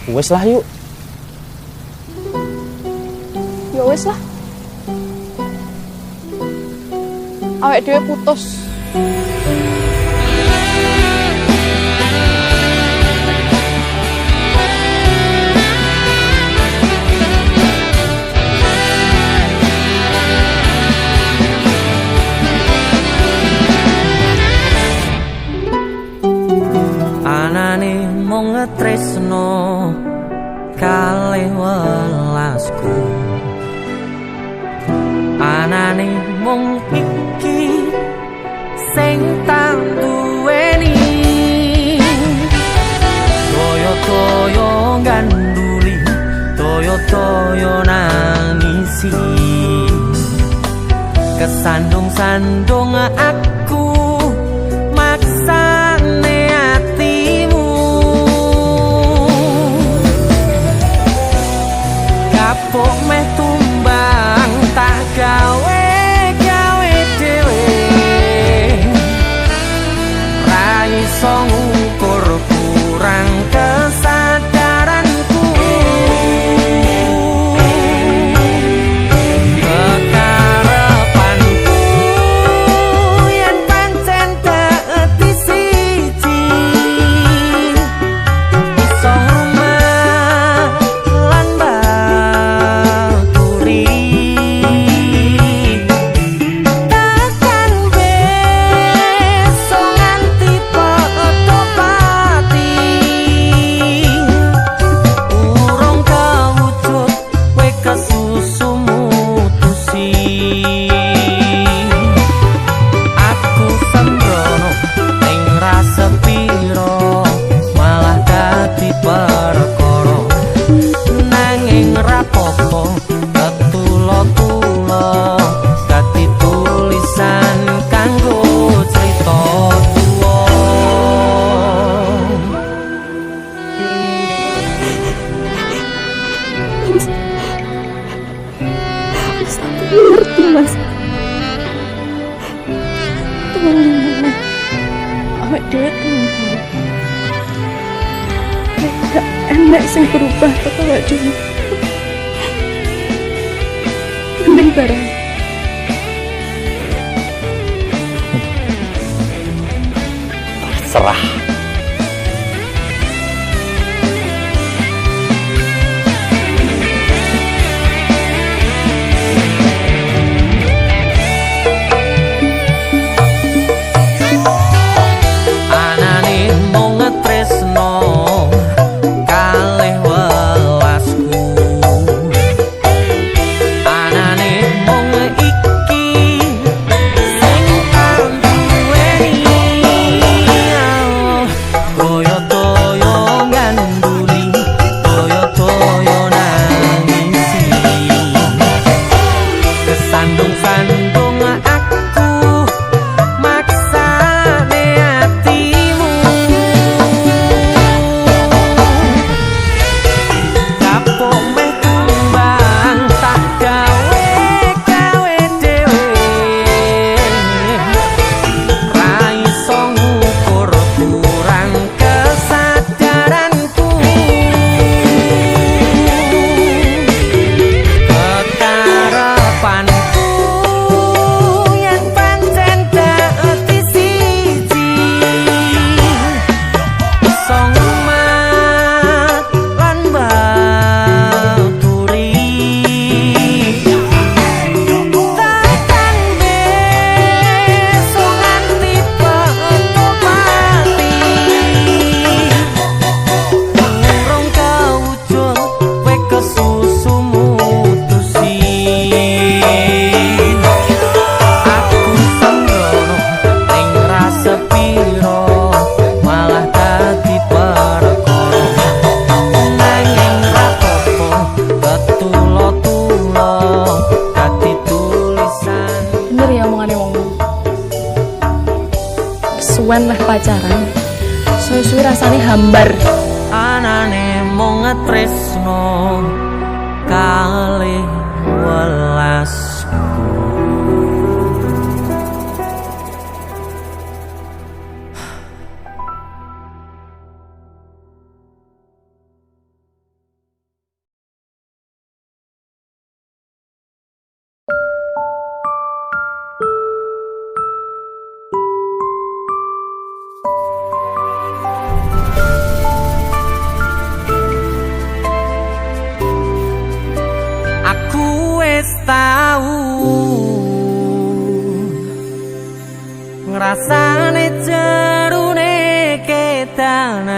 Wes lah yuk. Ya wes lah. Awake dhewe putus. Anane mung ngetresno kalih welasku, anane mung iki sing tak duweni, toyo-toyo ganduli, toyo-toyo nangisi, kesandung-sandung aku maksane hatimu, kapok meh tumbang tak gawe dhewe, ra iso ngukur kurang kesadaranku, kekarepanku yen pancen dadi siji, iso rumah lan baturi, takkan besok nganti padha pati, urung kawujud kowe kesusu mutusi, aku sembrono ning rasa piro malah dadi perkara, nanging rapopo ketulo-tulo dadi tulisan kanggo crita tuwa. Ngerti mas. Tolong awake dhewe tolong. Gak enak sing berubah kok awake dhewe. Mending bareng. Serah. Anane mung ngetresno kalih welasku, anane mung iki sing tak duweni, toyo-toyo ganduli, toyo-toyo nangisi, kesandung-sandung aku maksane hatimu, kapok meh tumbang tak gawe dhewe, ra iso ngukur kurang kesadaranku, kekarepanku yen pancen dadi siji, iso ngumat lan baturi, takkan besok nganti padha pati, urung kawujud kowe kesusu mutusi, aku sembrono ning rasa piro malah dadi perkara, nanging rapopo ketulo-tulo dadi tulisan. Bener ya omongane wong. Suwen meh pacaran. Suwe-suwe rasane hambar. Anane mung ngetresno kalih welasku. rasane jerune kedanan,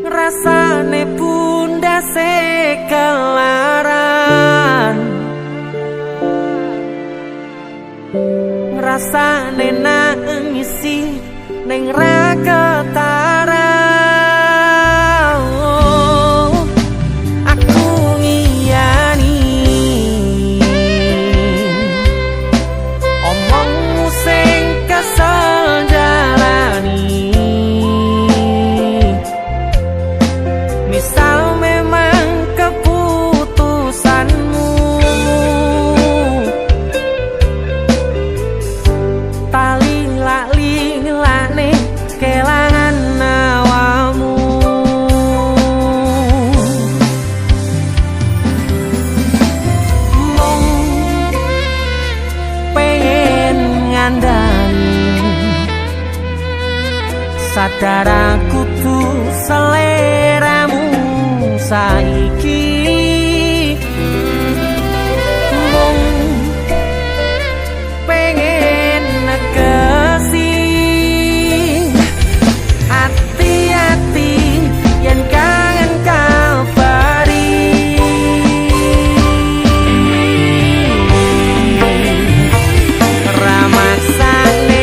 rasane pundase kelaran, rasane nangisi ning ra ketara. Sadar aku tuh seleramu saiki, mung pengen nekesi. Hati-hati yen kangen kabari, ramaksane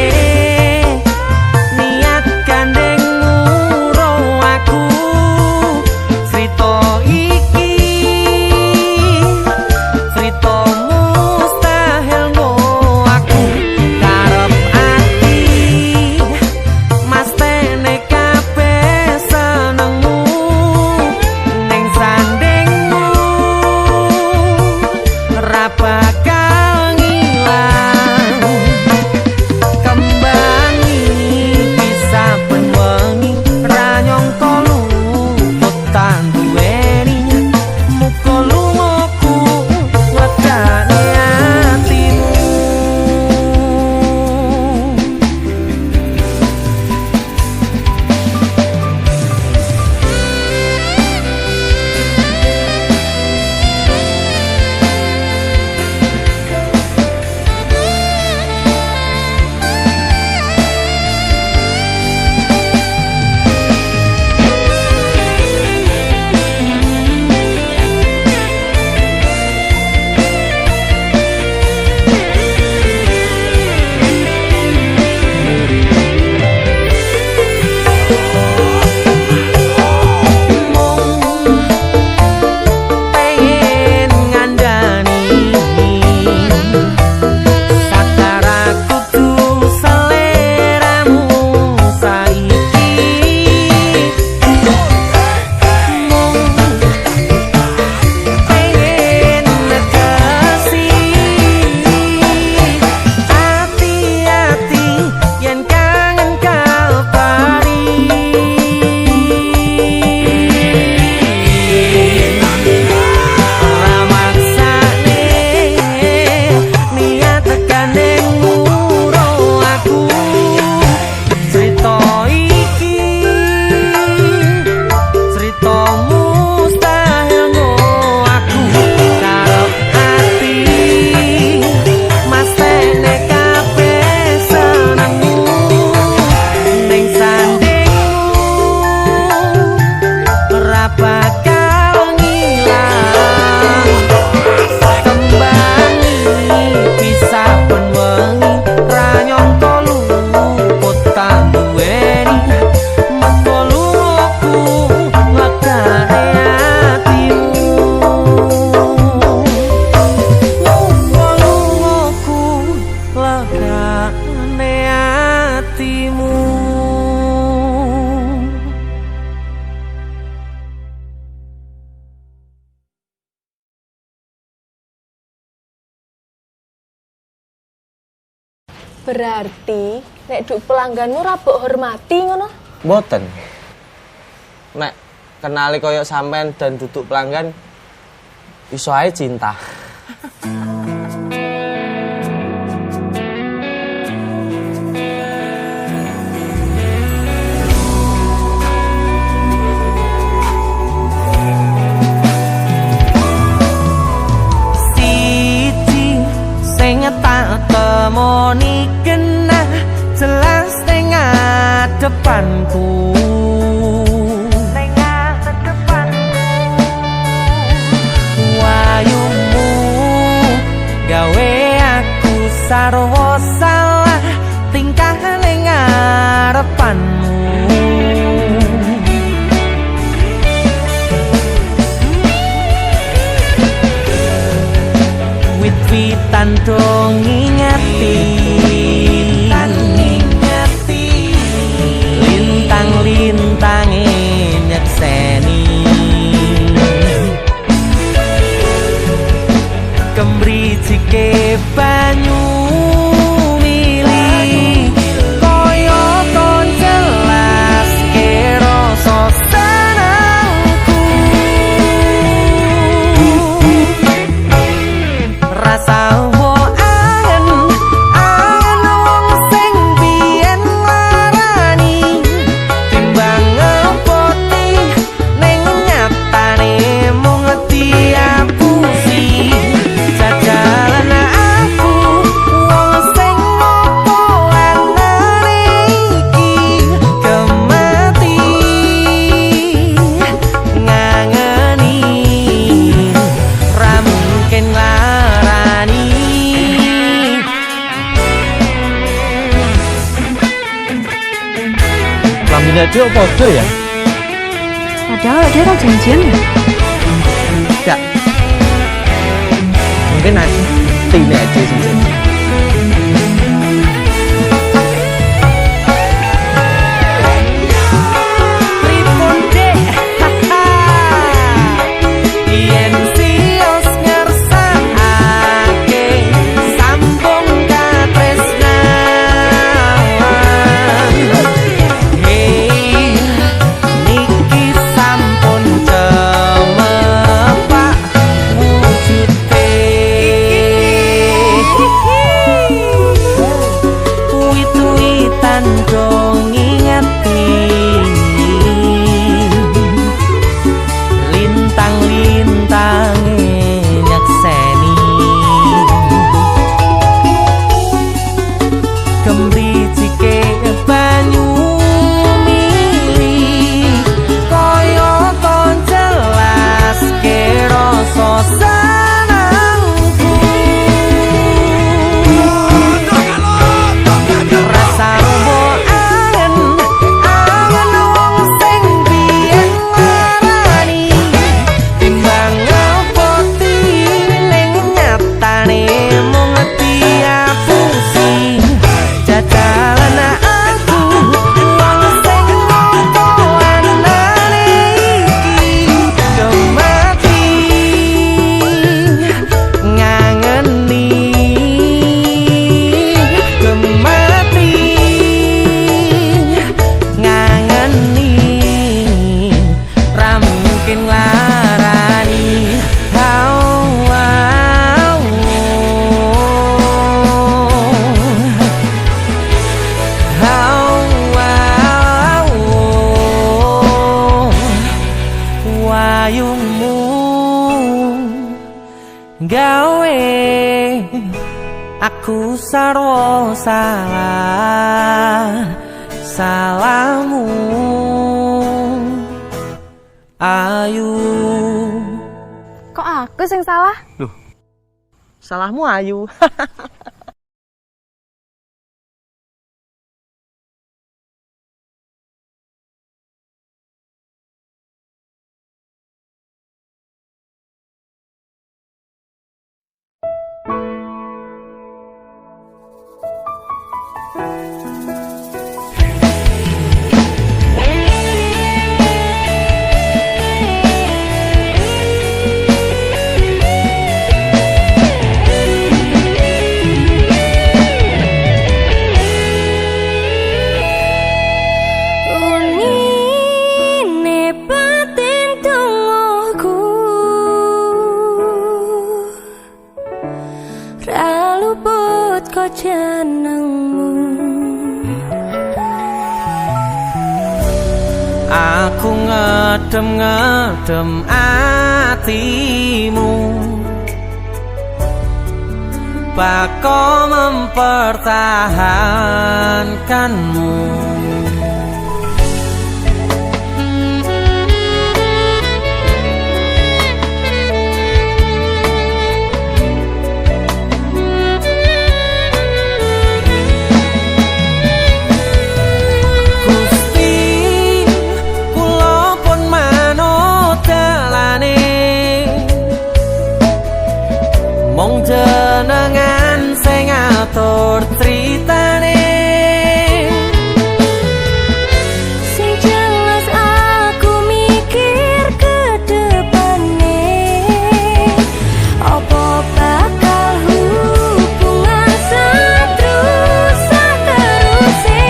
Berarti nek duk pelangganmu ra mbok hormati ngono? Mboten. Nek kenali koyo sampean dan duduk pelanggan iso ae cinta. Siji sing tak kena jelas tengah depanku. Wayumu gawe aku sarwa salah tingkah ning ngarepanmu. Wit-witan dong ngingeti, lintang-lintange nyekseni, kemricike banyu mili kaya ton jelas ke rasa senengku. Rasa angen wong sing biyen larani timbang ngepoti ning nyatane mung diapusi. Jajalan aku wong sing ngopo anane iki kemati ngangeni ra mungkin larani. Lambene dia podo ya? Padahal dia kan janjian ya. Enggak. Mungkin ada tine aja sih. Pripun dek, yen sios ngersakake sambung katresnan. Hei, niki sampun cemepak wujude. Wit-witan dong ngingeti, lintang-lintange nyekseni, kemricike banyu mili kaya ton jelas ke rasa senengku. Rasa angen wong sing biyen larani timbang ngepoti ning nyatane mung diapusi. Jajalan aku wong sing ngopo anane iki kemati ngangeni kemati ngangeni ra mungkin larani. Wayumu gawe aku sarwa salah, salahmu ayu. Kok aku sing salah? Loh, salahmu ayu. Aku ngedem-ngedem atimu, lupa kau mempertahankanmu. Mong jenengan sing ngatur critane, sing jelas aku mikir ke depane, apa bakal hubungan seterus seterusé.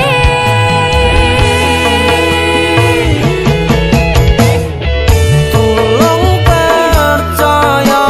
Tolong percaya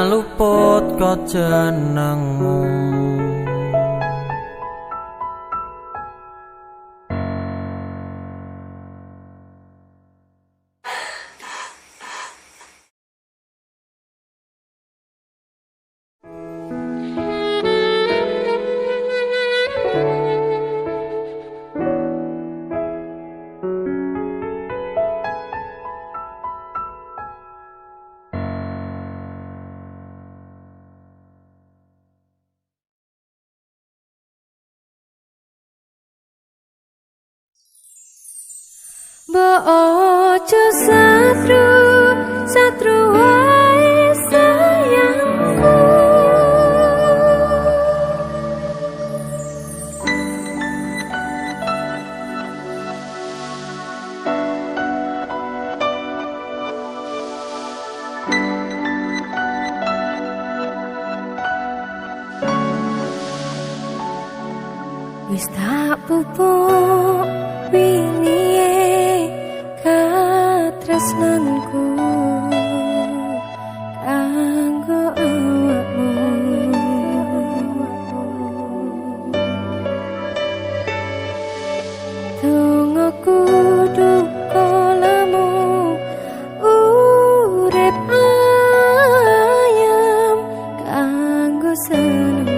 luput kok jenengmu. Mbok ojo satru, satru wae sayangku. wis tak pupuk wingi katresnanku kanggo awakmu. Donga kudu kolamu urip ayam kanggo seneng.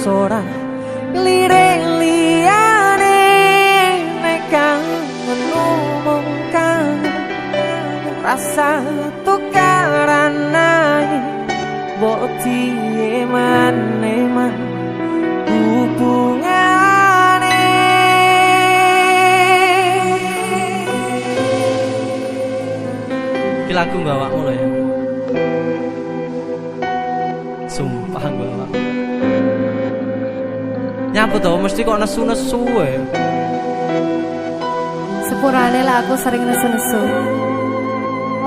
Ora lirik liyane nek kangen ngomong kangen rasa tukaran ae mbok piye maneman hubungane. Iki lagu mbawakmu lho ya. Sumpah mbawak. Nyapa tau mesti kok nesu-nesu ya. Sepurane lah aku sering nesu-nesu.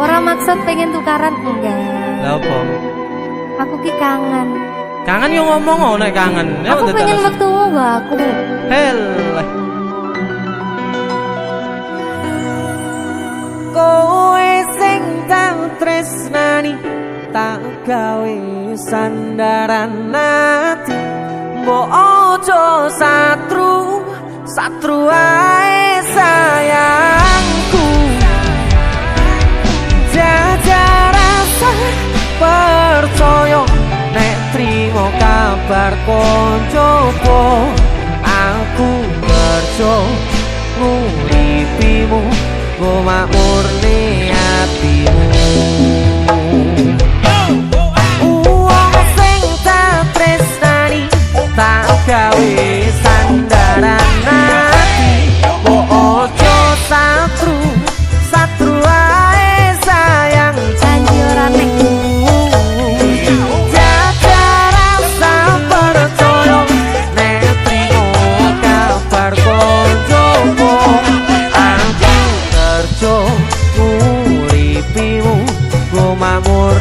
Orang maksud pengen tukaran enggak. Lah apa? Aku ki kangen. Kangen yo ngomong oh nek kangen. Aku pengen metumu mbak aku. Heleh. Kowe sing tak tresnani tak gawe sandaran ati. Mbok ojo satru ae sayangku. Jajal rasa percaya nek trimo kabar koncoku. Aku kerja nguripimu go makmurne atimu. Tak gawe sandaran ati mbok ojo satru ae sayang. Janji ora nek jajar rasa percaya nek trimo kabar koncoku. Aku kerja nguripimu go makmur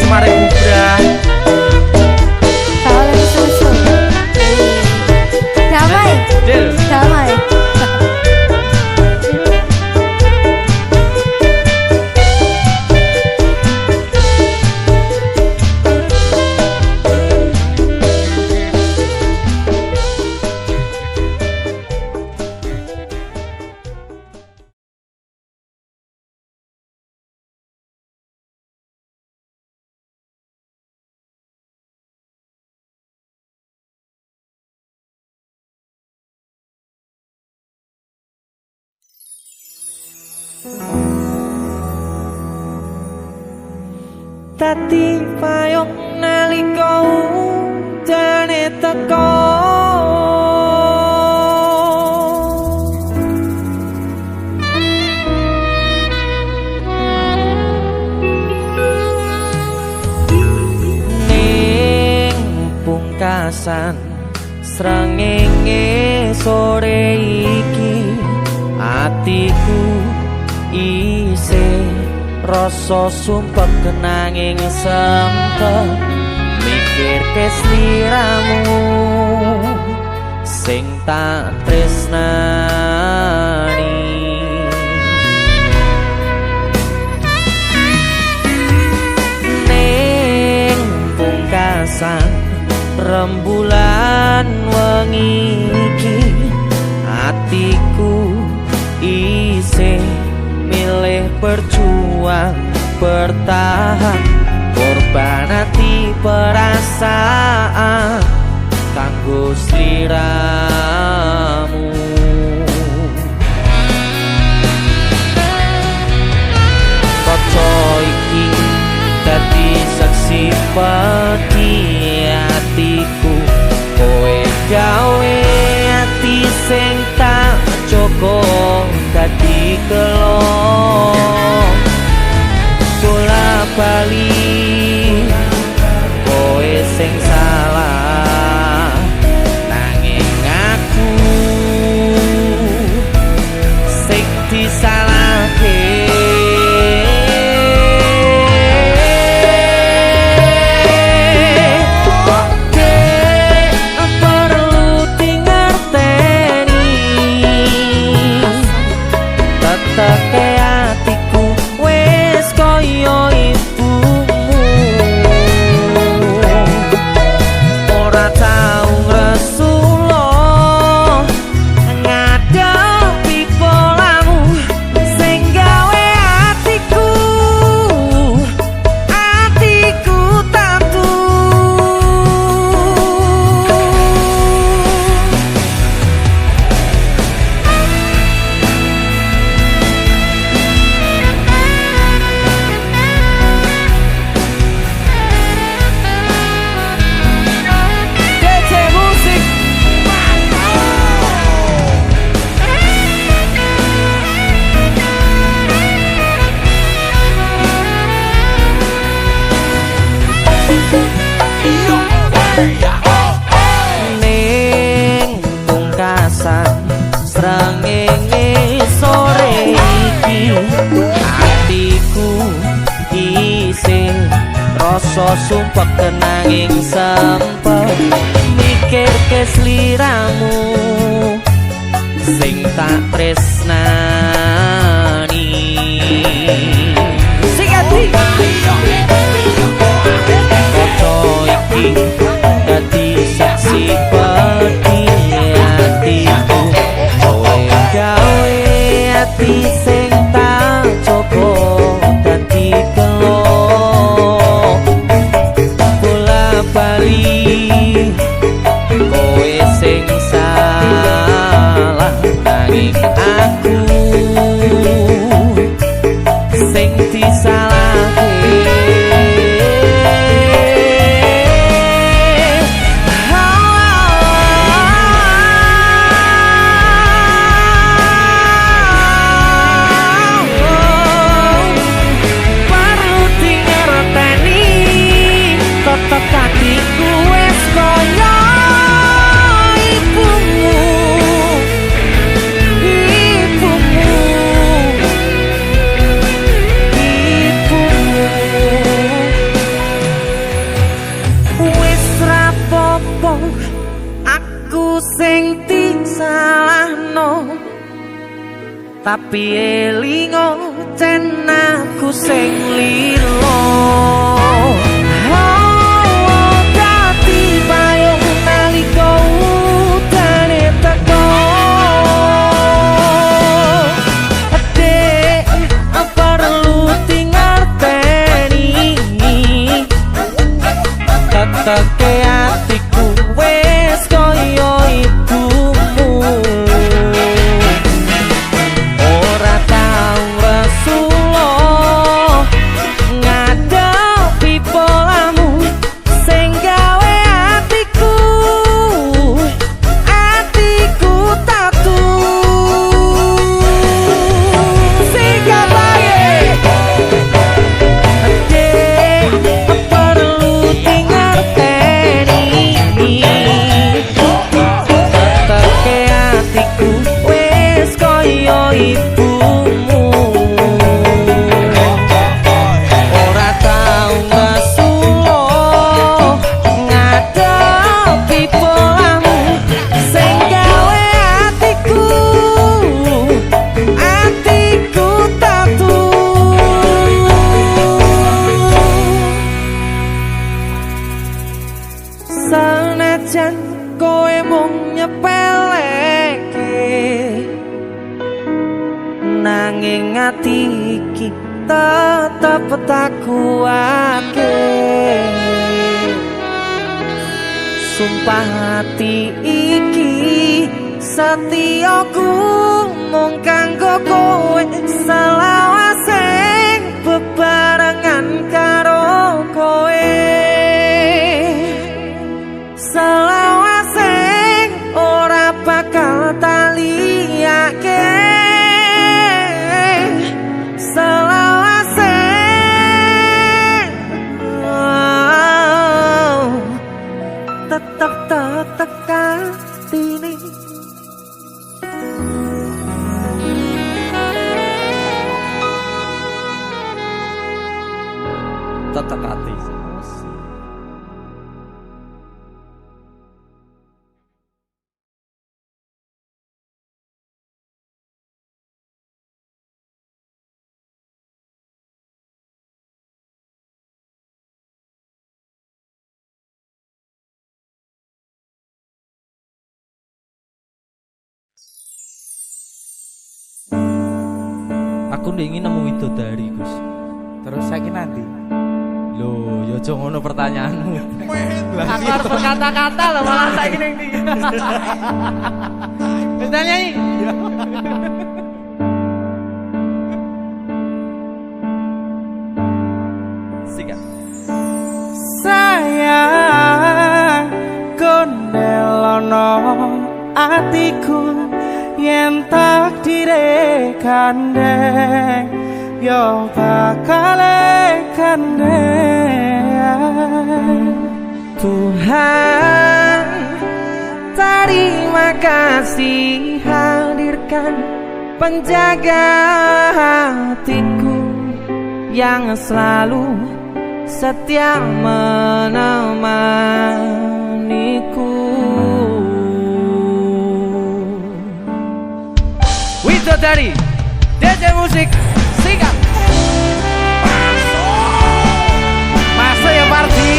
mari bubrah. Tahu lagi susu. Damai. Del. Damai. Tati payung nalika udane teko ning pungkasan srengenge sore iki atiku isih rasa sumpah kenanging sempet mikir kesliramu sing tak tresnani ning pungkasan rembulan wengi iki atiku isih milih berjuang bertahan korban hati perasaan kanggo sliramu kaca iki dadi saksi pati hatiku kowe gawe hati sing tak cukup dadi kelong bola bali kowe sing salah nanging aku sing disalahke tetep hatiku wis koyo ibumu ora tau ngresula ngadepi polamu sing gawe hatiku tatu ning pungkasan srengenge sore iki atiku isih rasa sumpah kenanging sempet mikir kesliramu sing tak tresnani sing ati kaca iki dadi saksi pati hatiku kowe gawe hati sing tak cukup dadi kelong bola bali kowe sing salah nanging aku sing disalahke hatiku wis koyo ibumu ibumu tapi elingo ten aku sing lilo. Dadi payung nalika udane teko. Dek, perlu tingerteni teteke atiku wis koyo ibumu. Ora tau Rasulullah ngadepi polamu sing gawe atiku tatu. Sing gawe perlu tingerteni teteke atiku wis koyo ibumu. Ora tau Rasulullah ngadepi polamu sing gawe atiku tatu. Sanajan kowe mung nyepeleke, nanging ati iki tetep tak kuwate. Sumpah hati iki setiaku mung kanggo kowe, selawase bebarengan karo kowe. Selawase ora bakal taliyake. Selawase tetep katine. Tetep ati. Aku ingin nemu widodari, Gus. Terus saiki nanti. Loh, ya aja ngono pertanyaanmu. Aku harus berkata-kata loh, malah saiki ning ndi. Wis nyanyi. Sikat. Sayang kondelono atiku yen takdire kandeng yo bakal kandeng. Tuhan terima kasih hadirkan penjaga hatiku yang selalu setia menemaniku. Widodari DJ Musik Sikat. Masuk ya Pardi.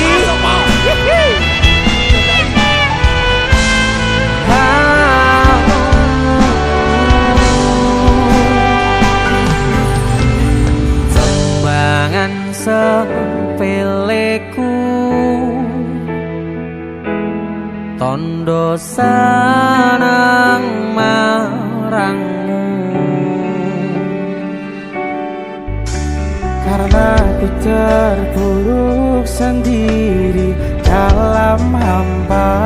Tembangan sepeleku tondo seneng marangmu, karena ku terpuruk sendiri dalam hampa,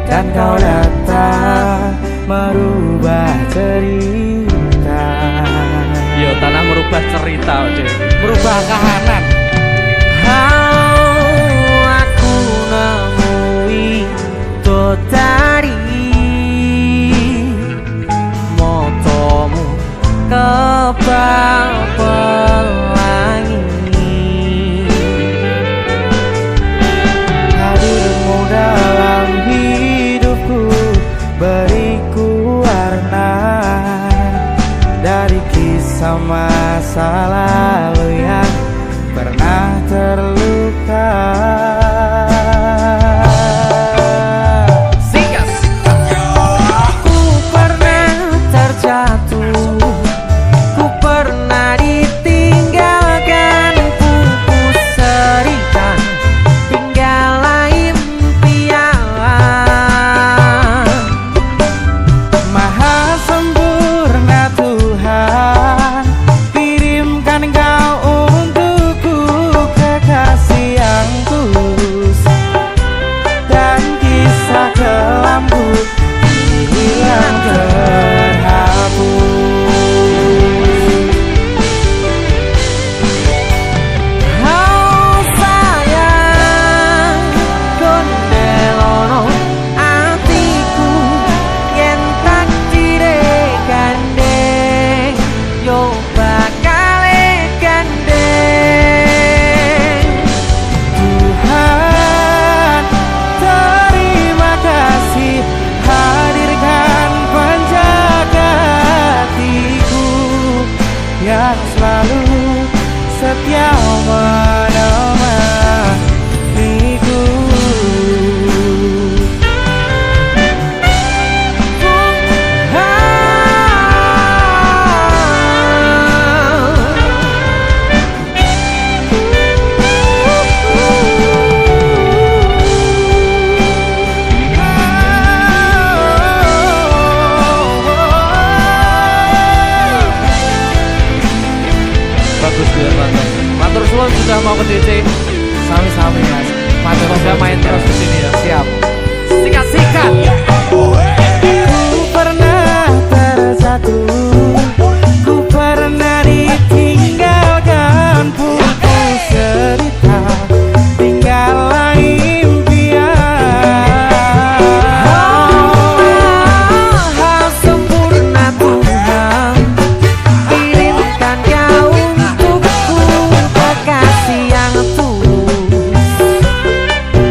dan kau datang merubah cerita. Yo, tanah merubah cerita, Merubah kahanan. Aku nemui Dodari, motomu kebal pelangi. Hadirmu dalam hidupku beriku warna terluka. Ku pernah terjatuh, ku pernah ditinggalkan, pupus cerita tinggal impian. Maha sempurna Tuhan, kirimkan Kau untukku kekasih yang tulus, dan kisah kelamku hilang terhapus. Oh sayang, kondelono atiku yen takdire gandeng, yo bakal gandeng. Tuhan, terima kasih hadirkan penjaga hatiku yang selalu setia menemaniku. Bagus Dur, mantap. Matur suwun sudah mau ke DC. Sami-sami Mas. Matur sudah main terus di sini ya. Siap. Sikat-sikat. Ku pernah terjatuh, ku pernah ditinggalkan, pupus cerita tinggal impian. Maha sempurna Tuhan, kirimkan Kau untukku kekasih yang tulus,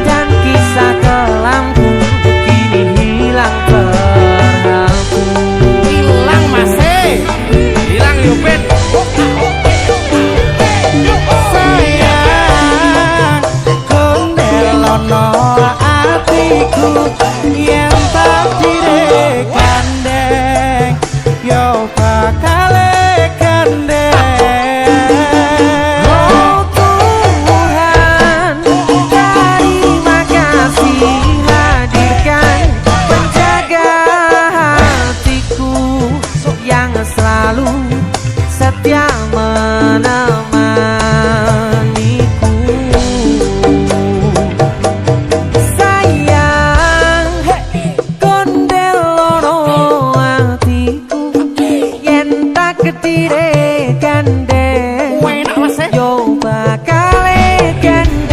dan kisah kelamku kini hilang terhapus. Hilang Mas. Hilang Yupin. Sayang, kondelono atiku yen takdire gandeng, yo bakal gandeng. Oh Tuhan, terima kasih hadirkan penjaga hatiku yang selalu setia menemaniku. Sayang, kondelono atiku yen takdire gandeng, yo bakal gandeng.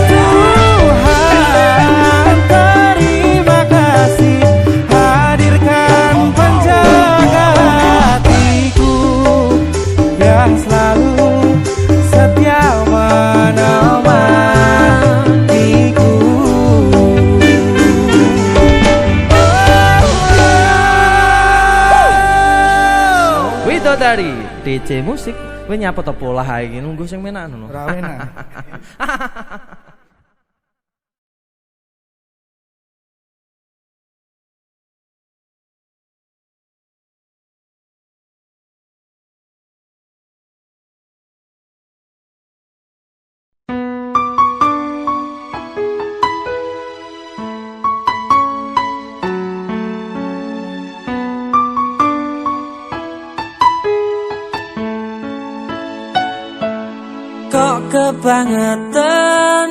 Tuhan, terima kasih hadirkan penjaga hatiku yang selalu setia menemaniku. Widodari DC Musik. Kowe nyapa to pola ae iki nunggu sing menak ngono. Ora enak. Kok kebangetan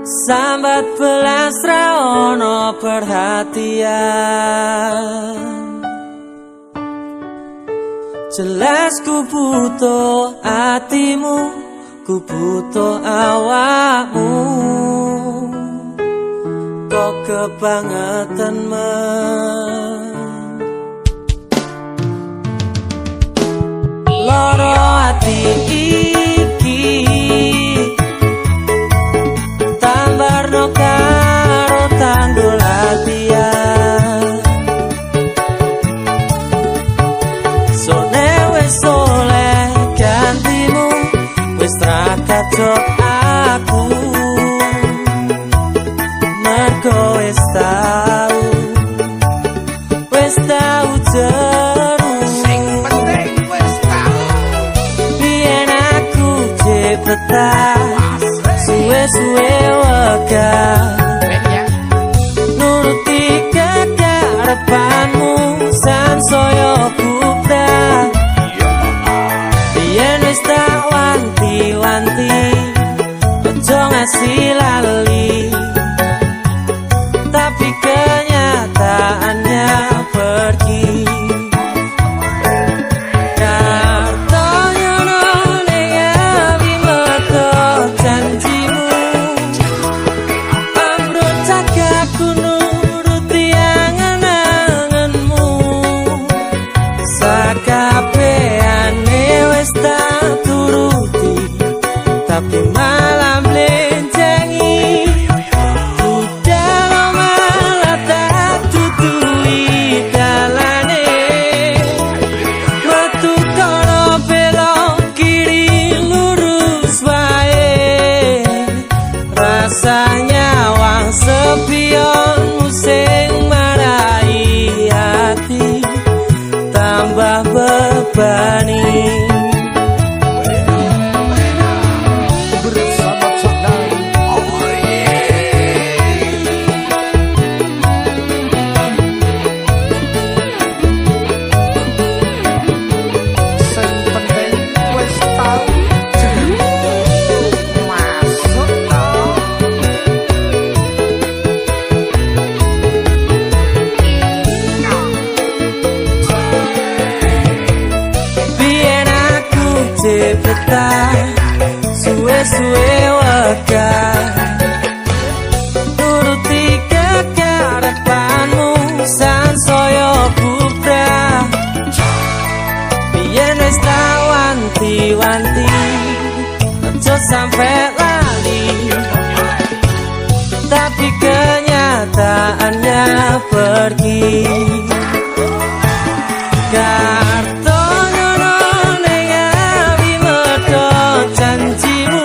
sambat belas ra ono perhatian. Jelas ku butuh hatimu, ku butuh awakmu. Kok kebangetan loro ati iki tambarno karo tanggul latihan. Sone wes ojo aku mergo wis tau jeru sing penting wis tau biyen aku cepetan suwe-suwe wegah nuruti kekarepanmu sansaya bubrah biyen wis tak wanti-wanti ojo ngasih lali tapi kenyataannya pergi kartonya nolnya bimeko janjimu ambruk cagaku nuruti angan-anganmu sakabehane wis tak turuti tapi malam blenjengi udah malah tak tutui dalane metu kono belok kiri lurus wae rasanya wang sepionmu sing marai hati tambah bebani cepetan suwe-suwe wegah nuruti kekarepanmu sansaya bubrah biyen wis tak wanti-wanti ojo sampe lali tapi kenyataannya pergi kartonya nolnya bimeko janjimu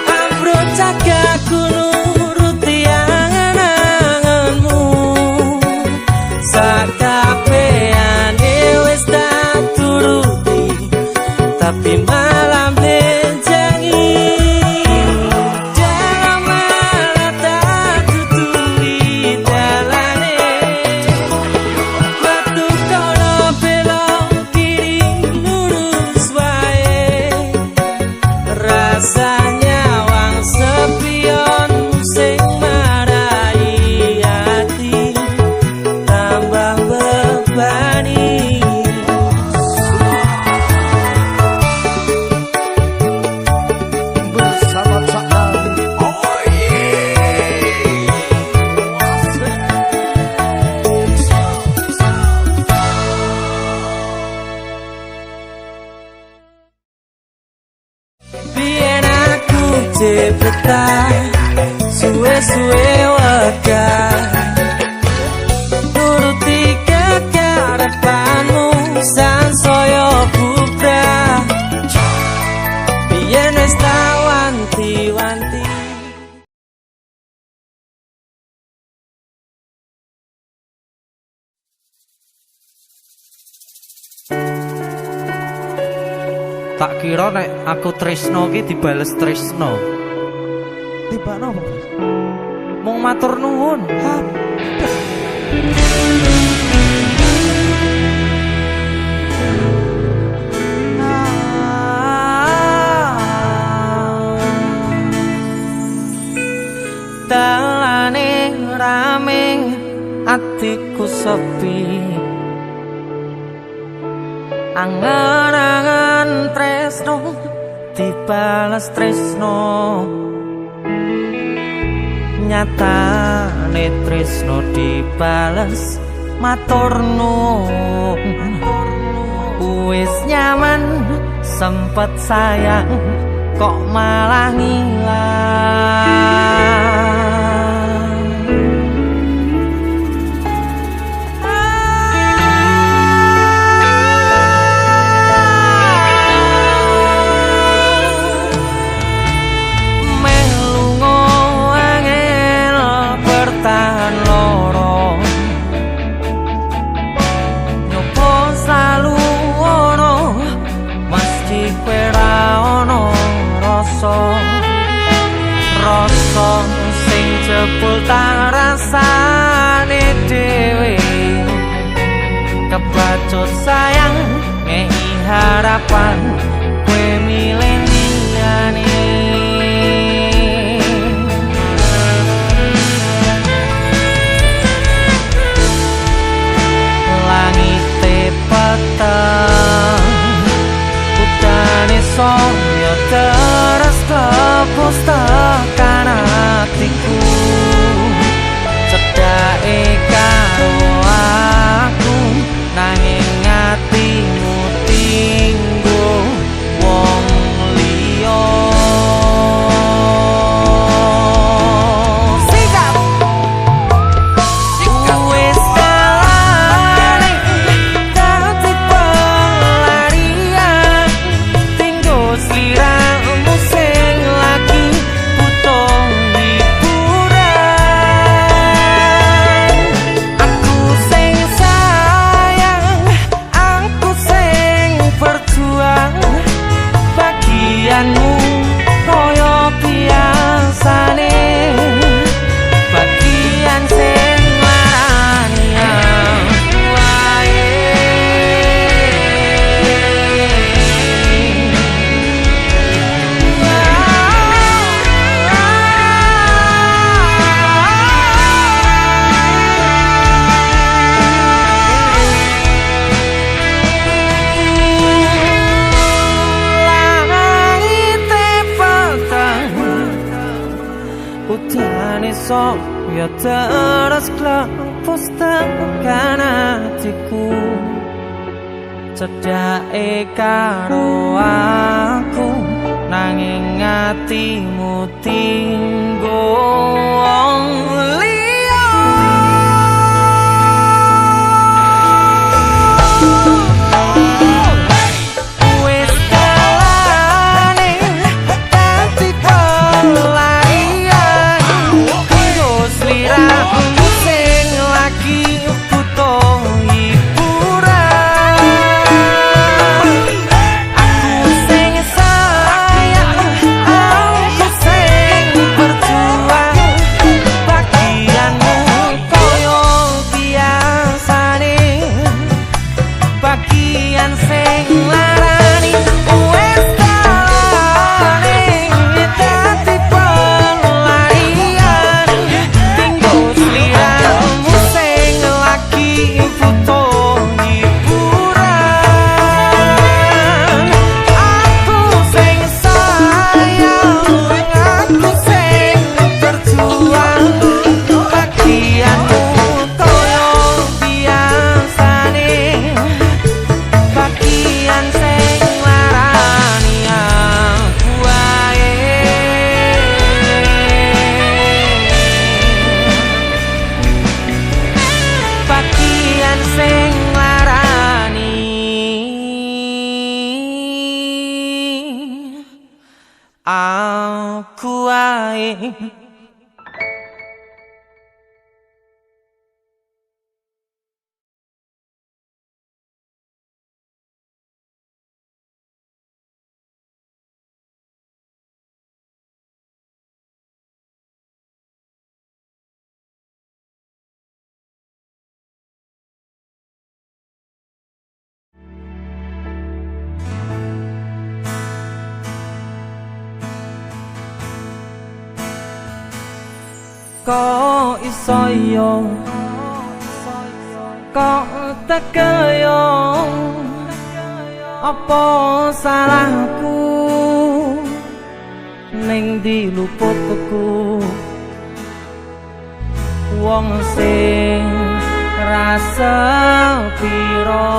ambruk cagaku nuruti angan-anganmu sakabehane wis tak turuti tapi malam blenjengi dalam malah tak tutui dalane metu kono belok kiri lurus wae rasanya wang sepionmu sing marai hati tambah bebani bersama biyen aku cepetan suwe-suwe wegah nuruti kekarepanmu sansaya bubrah biyen wis tak wanti-wanti Tak kira nek aku tresno ki dibales tresno. Tibakno apa? Mung matur nuwun. dalane rame atiku sepi angan-angan tresno dibalas tresno nyatane tresno dibalas matur nuwun wis nyaman sempet sayang kok malah ngilang. jebul tak rasane dhewe kebacut sayang ngehi harapan kowe milih liyane langit peteng udane soyo terus tepus tekan hatiku cedake karo aku nanging atimu tinggo wong liya sikap wis kalane dadi pelarian tinggo sliramu sing lagi butuh hiburan aku sing sayang aku sing berjuang bagianmu koyo biasane bagian sing larani wae udane saya terus klepus tekan hatiku cedake karo aku nanging atimu tinggo wong liya wis kalane dadi pelarian tinggo sliramu sing lagi butuh hiburan aku sing sayang aku sing berjuang bagianmu koyo biasane bagian sing larani wis kalane dadi pelarian tinggo sliramu sing lagi butuh hiburan aku sing sayang aku sing berjuang bagianmu koyo biasane bagian sing larani aku wae bagian sing larani aku wae kok iso yo kok tekel yo apa salahku ning diluputku wong sing rasa piro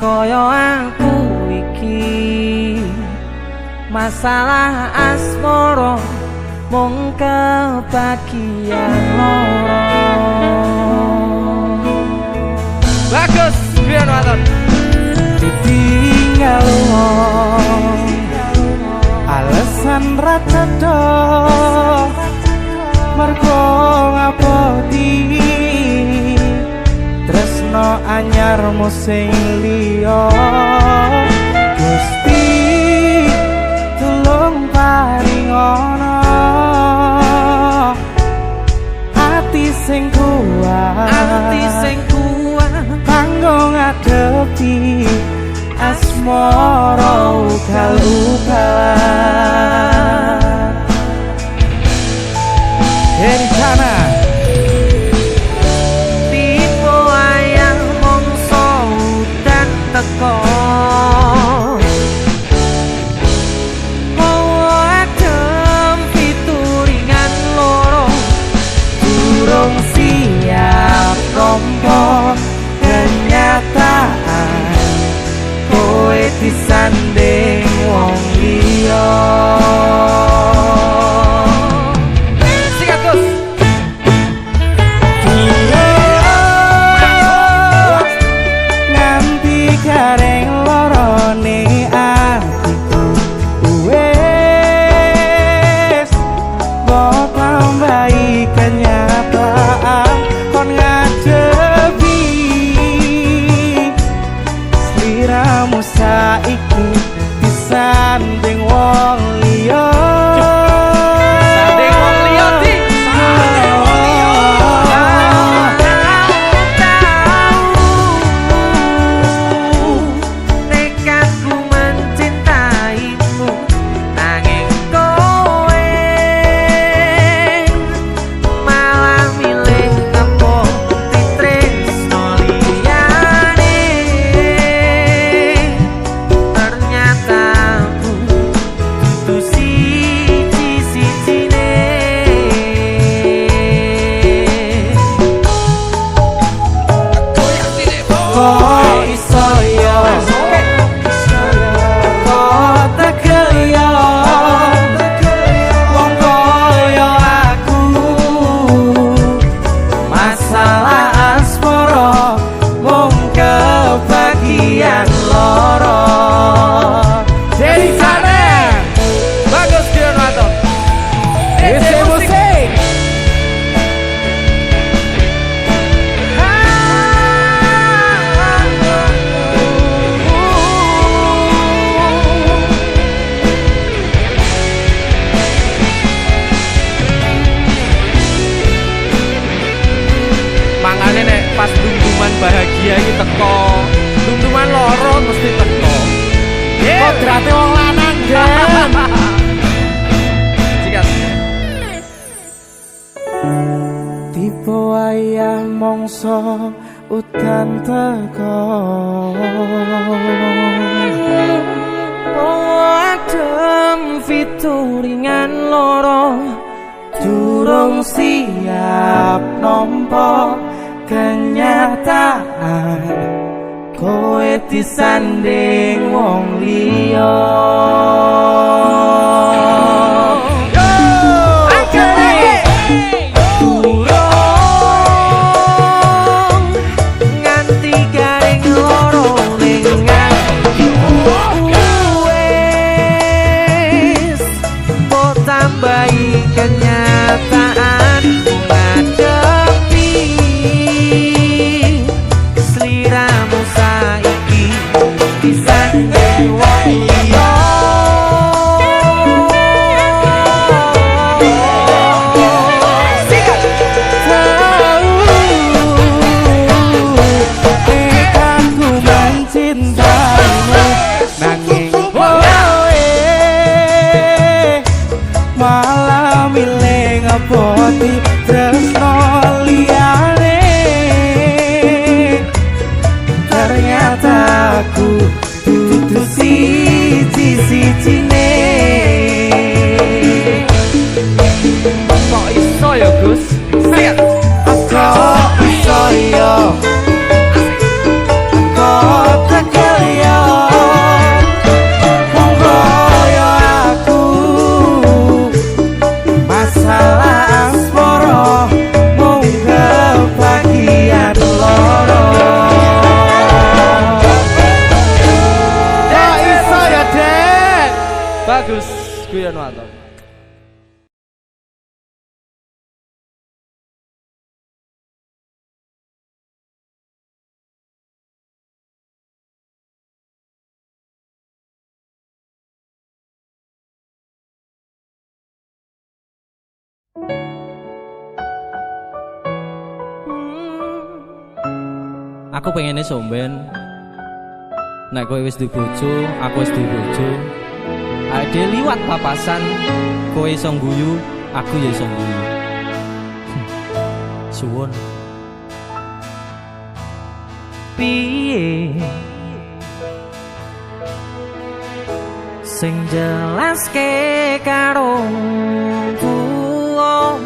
kaya aku iki masalah asmara mung kebagian loro bagus biyen waton ditinggal wong alasan ra cedha mergo ngaboti tresno anyarmu sing liya Gusti tulung paringono ati asmara ugal-ugalan dari sana tipe ayang mongso dan teko adem fituringan loro durung siap nampa kenyataan kowe disanding wong liya. Sikat Gus. Nganti garing lorone atiku wes mbok tambahi kenyataan kon ngadepi sliramu saiki disanding wong liya. Sanding wong liya di. Sanding wong liya. Nekatku mencintaimu nanging kowe malah milih ngepo titresno liyane. Ternyata aku dudu siji-sijine. Kok iso yo kok tekel yo wong koyo aku masalah asmara mung kebagian loro. Jadi sana Bagus Dionwato. isi musik Mangane nek pas dungduman bahagia iki teko, dungduman loro mesti teko. kodrate wong lanang Den. Sikat. Tipe wayah mongso udan teko adem fituringan loro durung siap nampa kenyataan kowe disanding wong liya. Nganti garing loro ning ati wes mbok tambahi kenyataan ngadepi sliramu saiki disanding wong liya. Aku mencintaimu nanging kowe malah milih ngepoti tresno liyane. Ternyata aku dudu siji-sijine. Kok iso ya Gus? Sikat. Kok iso yo kok tekel yo wong koyo aku masalah asmara mung kebagian loro. Kok iso ya Den. Bagus Dionwato. Aku pengennya somben Nek kowe wis duwe bojo, aku wis duwe bojo. Ade liwat papasan, kowe iso ngguyu, aku ya iso ngguyu. Suwun. Piye sing jelaske karo tuwa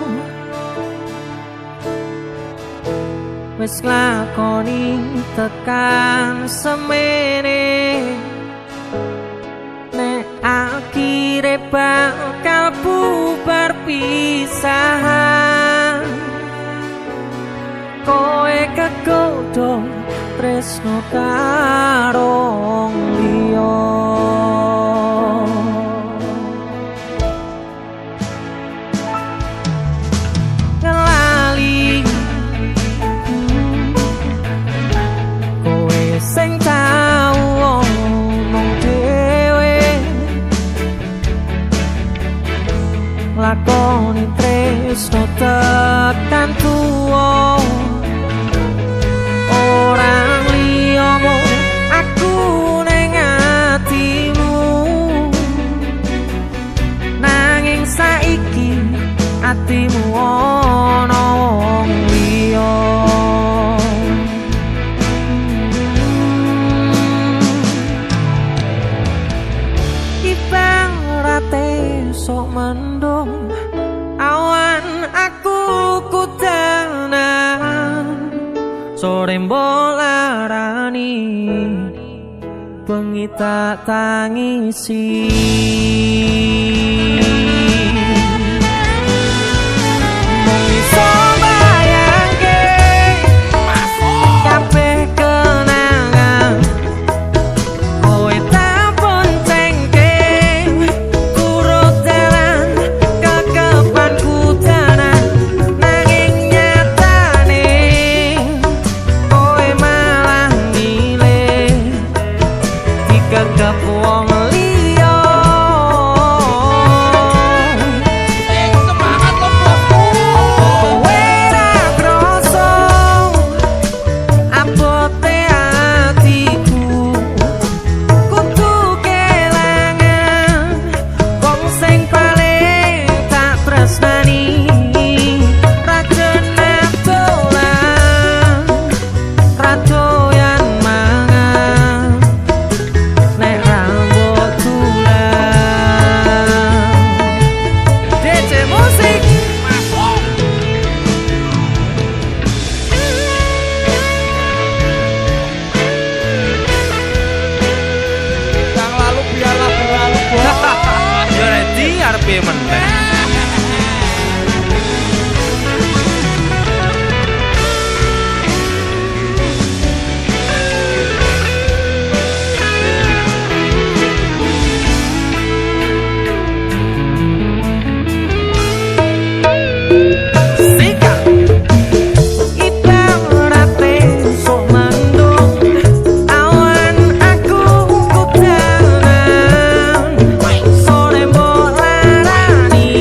wis lakoni tekan semene nek akhire bakal bubar pisahan kowe kegodhong tresno karo liya ngelali kowe sing tau omong dhewe lakoni tresno tekan tuwa orang liyamu aku ning atimu nanging saiki atimu ana wong liya ibarate sok mendung awan aku kudanan sore mbolarani bengi tak tangisi mung iso bayangke kabeh kenangan kowe tak boncengke turut dalan kekepan kudanan nanging nyatane kowe malah milih dikegep wong liya semangat lo bosku kowe ra kroso abote atiku kudu kelangan wong sing paling tak tresnani ra kenal dolan ra doyan mangan nek rambut tulang DJ musik Yang lalu biarlah berlalu. ya ready arep piye meneh Sika ibarate sok mendung awan aku kudanan sore mbolarani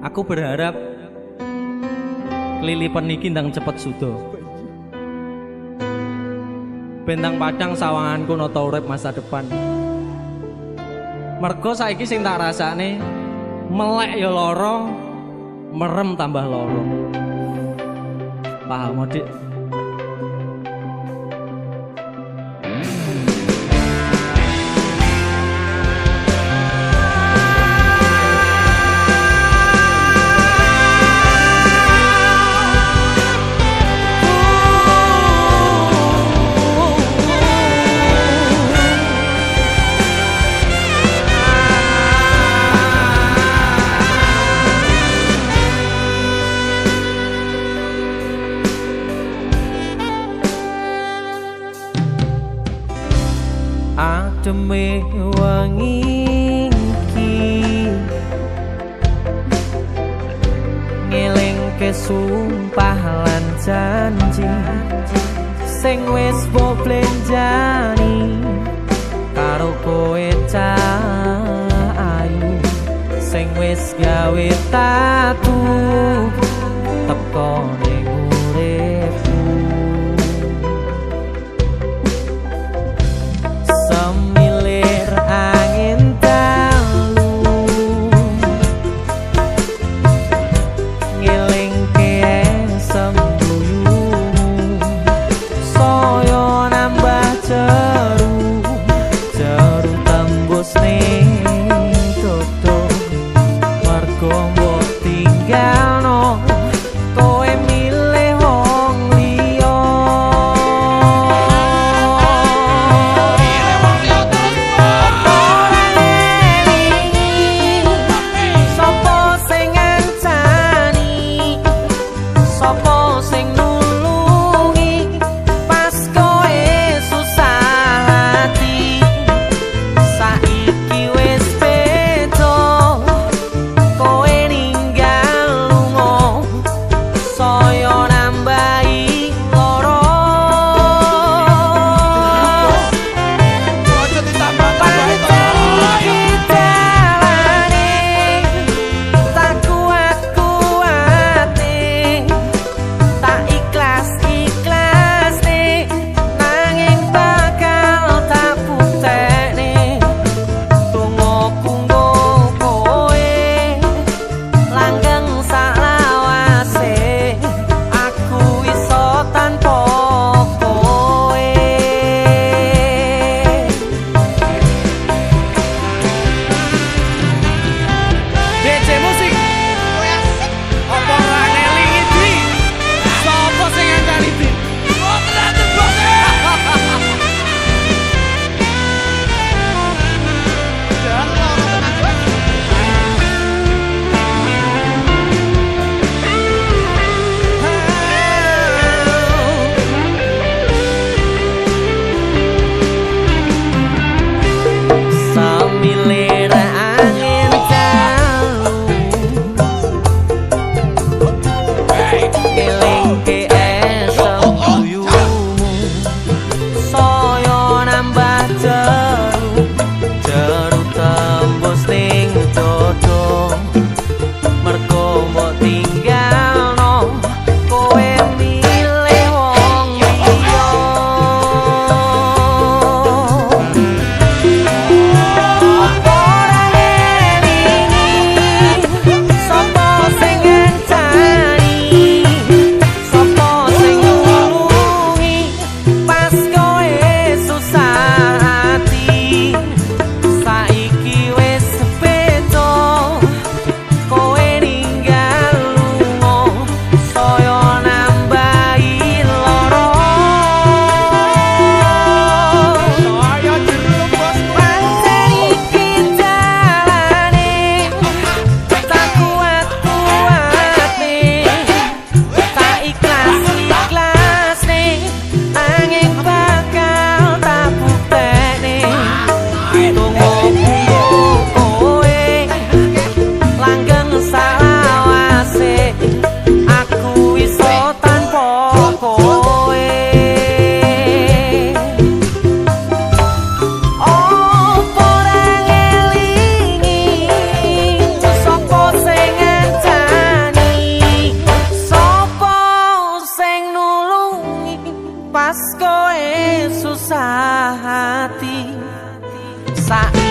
Aku berharap kelilipan iki ndang cepet sudo. Bentang padang sawanganku nata urip masa depan. Mergo saiki sing tak rasane melek ya lara, merem tambah lara. Paham, Dik? Ademe wengi iki ngelingke sumpah lan janji sing wis mbok blenjani karo kowe cah ayu sing wis gawe tatu teko ning uripku. Semilir angin dalu ngelingke sembuyumu saya nambah jeru tembus ning dodo mergo mbok tinggalno kowe pas kowe susah hati saiki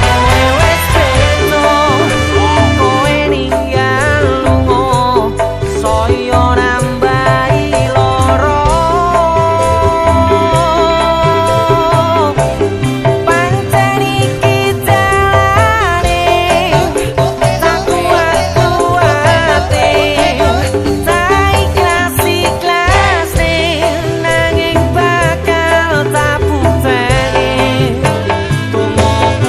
kowe wis beda kowe ninggal lunga saya nambahi loro pancen iki jalane tak kuat-kuate tak ikhlas-ikhlase nanging bakal tak bukteni tumoku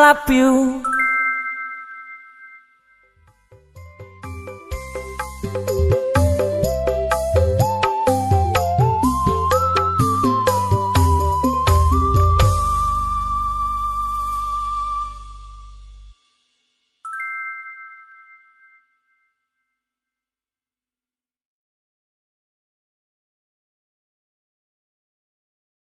love you.